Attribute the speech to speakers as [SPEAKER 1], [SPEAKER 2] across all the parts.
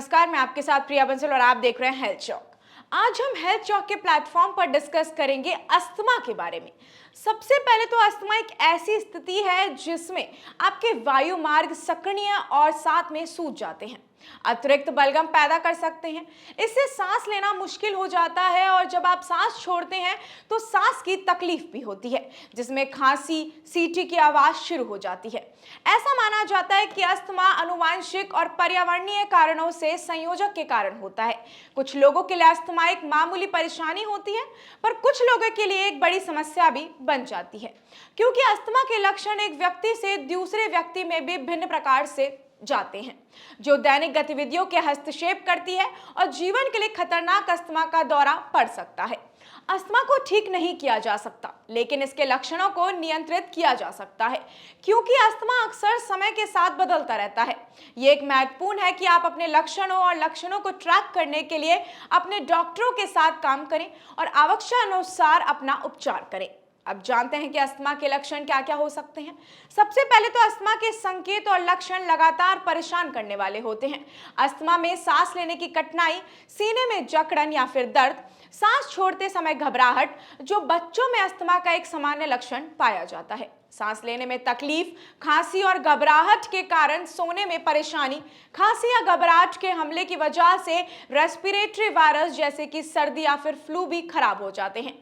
[SPEAKER 1] नमस्कार, मैं आपके साथ प्रिया बंसल और आप देख रहे हैं हेल्थ चॉक। आज हम हेल्थ चॉक के प्लेटफॉर्म पर डिस्कस करेंगे अस्थमा के बारे में। सबसे पहले तो अस्थमा एक ऐसी स्थिति है जिसमें आपके वायु मार्ग सक्रिय और साथ में सूज जाते हैं, अतिरिक्त बलगम पैदा कर सकते हैं। इससे सांस लेना मुश्किल हो जाता है और जब आप सांस छोड़ते हैं तो सांस की तकलीफ भी होती है, जिसमें खांसी, सीटी की आवाज शुरू हो जाती है। ऐसा माना जाता है कि अस्थमा आनुवंशिक और पर्यावरणीय कारणों से संयोजक के कारण होता है। कुछ लोगों के लिए अस्थमा एक मामूली परेशानी होती है, पर कुछ लोगों के लिए एक बड़ी समस्या भी बन जाती है, क्योंकि अस्थमा के लक्षण एक व्यक्ति से दूसरे व्यक्ति में भी भिन्न प्रकार से जाते हैं, जो दैनिक गतिविधियों के हस्तक्षेप करती है और जीवन के लिए खतरनाक अस्थमा का दौरा पड़ सकता है। अस्थमा को ठीक नहीं किया जा सकता, लेकिन इसके लक्षणों को नियंत्रित किया जा सकता है, क्योंकि अस्थमा अक्सर समय के साथ बदलता रहता है। यह एक महत्वपूर्ण है कि आप अपने लक्षणों को ट्रैक करने के लिए अपने डॉक्टरों के साथ काम करें और आवश्यकतानुसार अपना उपचार करें। अब जानते हैं कि अस्थमा के लक्षण क्या क्या हो सकते हैं। सबसे पहले तो अस्थमा के संकेत और लक्षण लगातार परेशान करने वाले होते हैं। अस्थमा में सांस लेने की कठिनाई, सीने में जकड़न या फिर दर्द, सांस छोड़ते समय घबराहट, जो बच्चों में अस्थमा का एक सामान्य लक्षण पाया जाता है। सांस लेने में तकलीफ, खांसी और घबराहट के कारण सोने में परेशानी, खांसी या घबराहट के हमले की वजह से रेस्पिरेटरी वायरस जैसे कि सर्दी या फिर फ्लू भी खराब हो जाते हैं।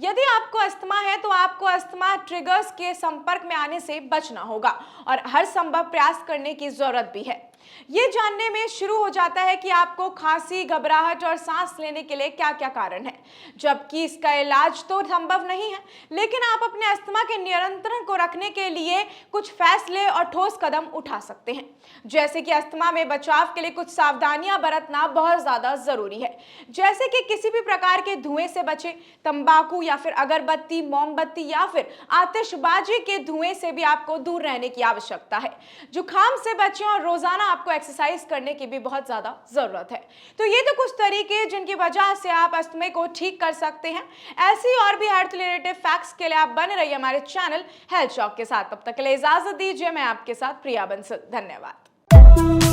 [SPEAKER 1] यदि आपको अस्थमा है तो आपको अस्थमा ट्रिगर्स के संपर्क में आने से बचना होगा और हर संभव प्रयास करने की जरूरत भी है। ये जानने में शुरू हो जाता है कि आपको खांसी, घबराहट और सांस लेने के लिए क्या क्या कारण है, जबकि इसका इलाज तो संभव नहीं है, लेकिन आप अपने अस्थमा के नियंत्रण को रखने के लिए कुछ फैसले और ठोस कदम उठा सकते हैं। जैसे कि अस्थमा में बचाव के लिए कुछ सावधानियां बरतना बहुत ज्यादा जरूरी है, जैसे कि किसी भी प्रकार के धुएं से बचें, तंबाकू या फिर अगरबत्ती, मोमबत्ती या फिर आतिशबाजी के धुएं से भी आपको दूर रहने की आवश्यकता है। जुकाम से बचें और रोजाना आपको एक्सरसाइज करने की भी बहुत ज्यादा जरूरत है। तो ये तो कुछ तरीके जिनकी वजह से आप अस्थमा को ठीक कर सकते हैं। ऐसी और भी हेल्थ रिलेटेड फैक्ट्स के लिए आप बने रहिए हमारे चैनल हेल्थ चॉक के साथ। तब तक के लिए इजाजत दीजिए, मैं आपके साथ प्रिया बंसल। धन्यवाद।